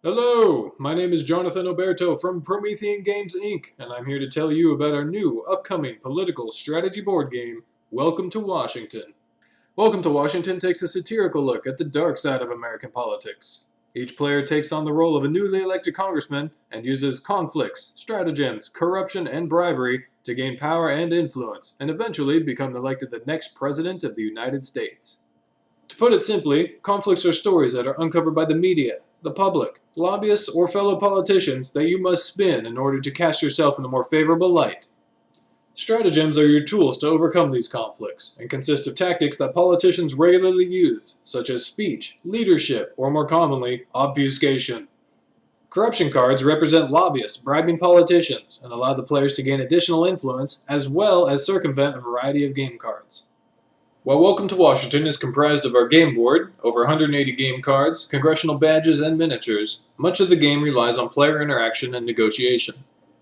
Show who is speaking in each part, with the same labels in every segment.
Speaker 1: Hello, my name is Jonathan Oberto from Promethean Games Inc., and I'm here to tell you about our new upcoming political strategy board game, Welcome to Washington. Welcome to Washington takes a satirical look at the dark side of American politics. Each player takes on the role of a newly elected congressman and uses conflicts, stratagems, corruption, and bribery to gain power and influence, and eventually become elected the next president of the United States. To put it simply, conflicts are stories that are uncovered by the media, the public, lobbyists, or fellow politicians that you must spin in order to cast yourself in a more favorable light. Stratagems are your tools to overcome these conflicts and consist of tactics that politicians regularly use, such as speech, leadership, or more commonly, obfuscation. Corruption cards represent lobbyists bribing politicians and allow the players to gain additional influence as well as circumvent a variety of game cards. While Welcome to Washington is comprised of our game board, over 180 game cards, congressional badges, and miniatures, much of the game relies on player interaction and negotiation.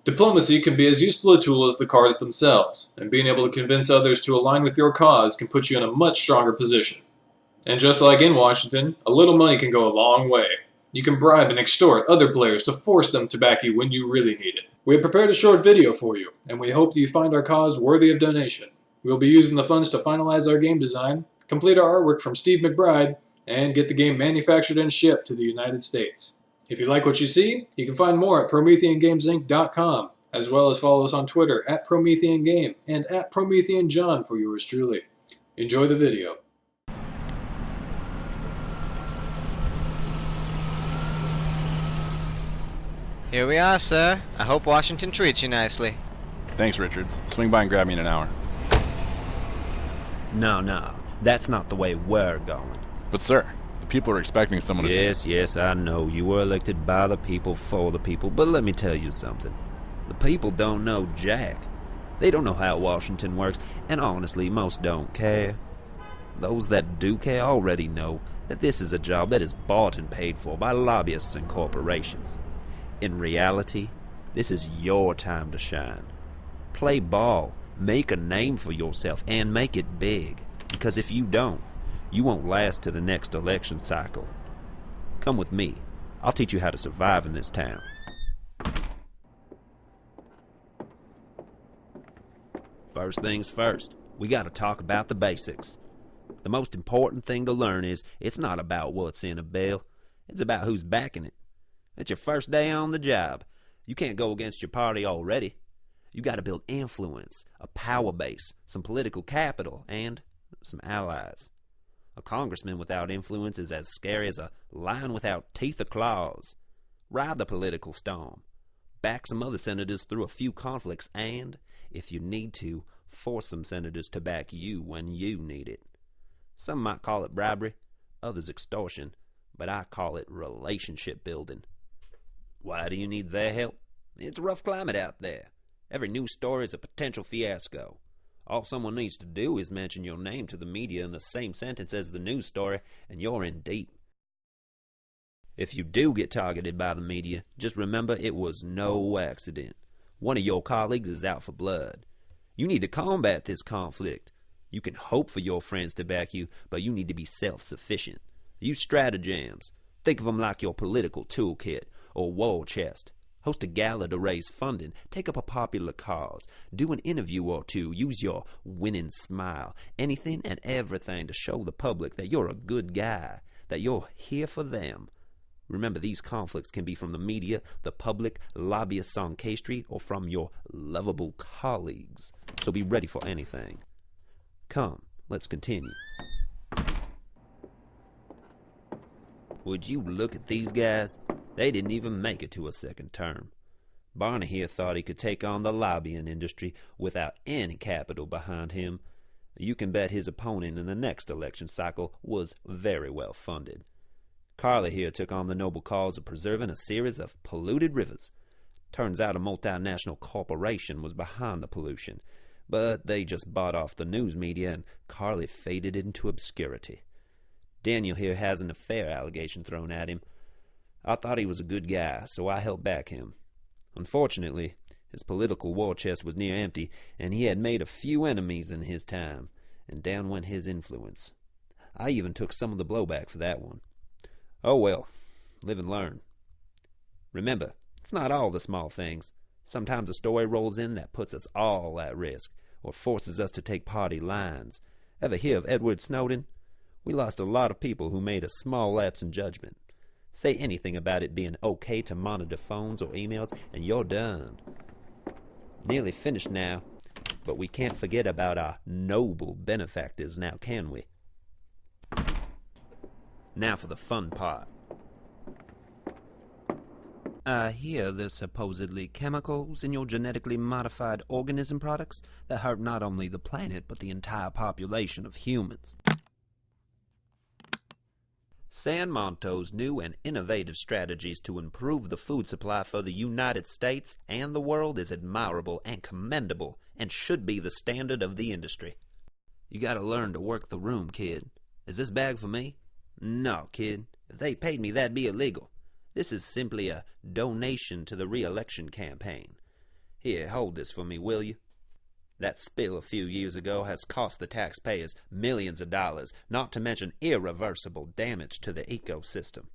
Speaker 1: Diplomacy can be as useful a tool as the cards themselves, and being able to convince others to align with your cause can put you in a much stronger position. And just like in Washington, a little money can go a long way. You can bribe and extort other players to force them to back you when you really need it. We have prepared a short video for you, and we hope that you find our cause worthy of donation. We'll be using the funds to finalize our game design, complete our artwork from Steve McBride, and get the game manufactured and shipped to the United States. If you like what you see, you can find more at PrometheanGamesInc.com, as well as follow us on Twitter at PrometheanGame and at PrometheanJohn for yours truly. Enjoy the video.
Speaker 2: Here we are, sir. I hope Washington treats you nicely.
Speaker 3: Thanks, Richards. Swing by and grab me in an hour.
Speaker 4: No, that's not the way we're going.
Speaker 3: But sir, the people are expecting someone to...
Speaker 4: Yes, I know. You were elected by the people, for the people, but let me tell you something. The people don't know jack. They don't know how Washington works, and honestly, most don't care. Those that do care already know that this is a job that is bought and paid for by lobbyists and corporations. In reality, this is your time to shine. Play ball. Make a name for yourself and make it big. Because if you don't, you won't last to the next election cycle. Come with me. I'll teach you how to survive in this town. First things first, we gotta talk about the basics. The most important thing to learn is it's not about what's in a bill. It's about who's backing it. It's your first day on the job. You can't go against your party already. You got to build influence, a power base, some political capital, and some allies. A congressman without influence is as scary as a lion without teeth or claws. Ride the political storm. Back some other senators through a few conflicts, and, if you need to, force some senators to back you when you need it. Some might call it bribery, others extortion, but I call it relationship building. Why do you need their help? It's a rough climate out there. Every news story is a potential fiasco. All someone needs to do is mention your name to the media in the same sentence as the news story, and you're in deep. If you do get targeted by the media, just remember it was no accident. One of your colleagues is out for blood. You need to combat this conflict. You can hope for your friends to back you, but you need to be self-sufficient. Use stratagems. Think of them like your political toolkit or war chest. Host a gala to raise funding. Take up a popular cause. Do an interview or two. Use your winning smile. Anything and everything to show the public that you're a good guy, that you're here for them. Remember, these conflicts can be from the media, the public, lobbyists on K Street, or from your lovable colleagues. So be ready for anything. Come, let's continue. Would you look at these guys? They didn't even make it to a second term. Barney here thought he could take on the lobbying industry without any capital behind him. You can bet his opponent in the next election cycle was very well funded. Carly here took on the noble cause of preserving a series of polluted rivers. Turns out a multinational corporation was behind the pollution, but they just bought off the news media and Carly faded into obscurity. Daniel here has an affair allegation thrown at him. I thought he was a good guy, so I helped back him. Unfortunately, his political war chest was near empty, and he had made a few enemies in his time, and down went his influence. I even took some of the blowback for that one. Oh well, live and learn. Remember, it's not all the small things. Sometimes a story rolls in that puts us all at risk, or forces us to take party lines. Ever hear of Edward Snowden? We lost a lot of people who made a small lapse in judgment. Say anything about it being okay to monitor phones or emails, and you're done. Nearly finished now, but we can't forget about our noble benefactors now, can we? Now for the fun part. I hear there's supposedly chemicals in your genetically modified organism products that hurt not only the planet but the entire population of humans. San Monto's new and innovative strategies to improve the food supply for the United States and the world is admirable and commendable and should be the standard of the industry. You gotta learn to work the room, kid. Is this bag for me? No, kid. If they paid me, that'd be illegal. This is simply a donation to the re-election campaign. Here, hold this for me, will you? That spill a few years ago has cost the taxpayers millions of dollars, not to mention irreversible damage to the ecosystem.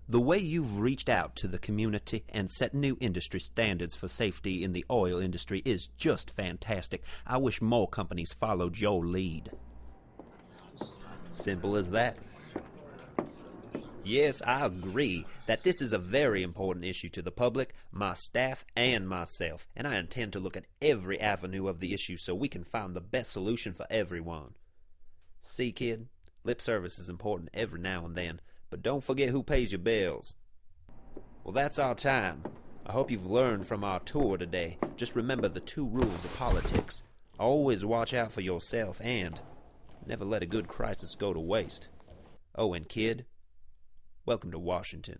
Speaker 4: The way you've reached out to the community and set new industry standards for safety in the oil industry is just fantastic. I wish more companies followed your lead. Simple as that. Yes, I agree that this is a very important issue to the public, my staff, and myself, and I intend to look at every avenue of the issue so we can find the best solution for everyone. See, kid, lip service is important every now and then, but don't forget who pays your bills. Well, that's our time. I hope you've learned from our tour today. Just remember the 2 rules of politics. Always watch out for yourself and never let a good crisis go to waste. Oh, and kid, welcome to Washington.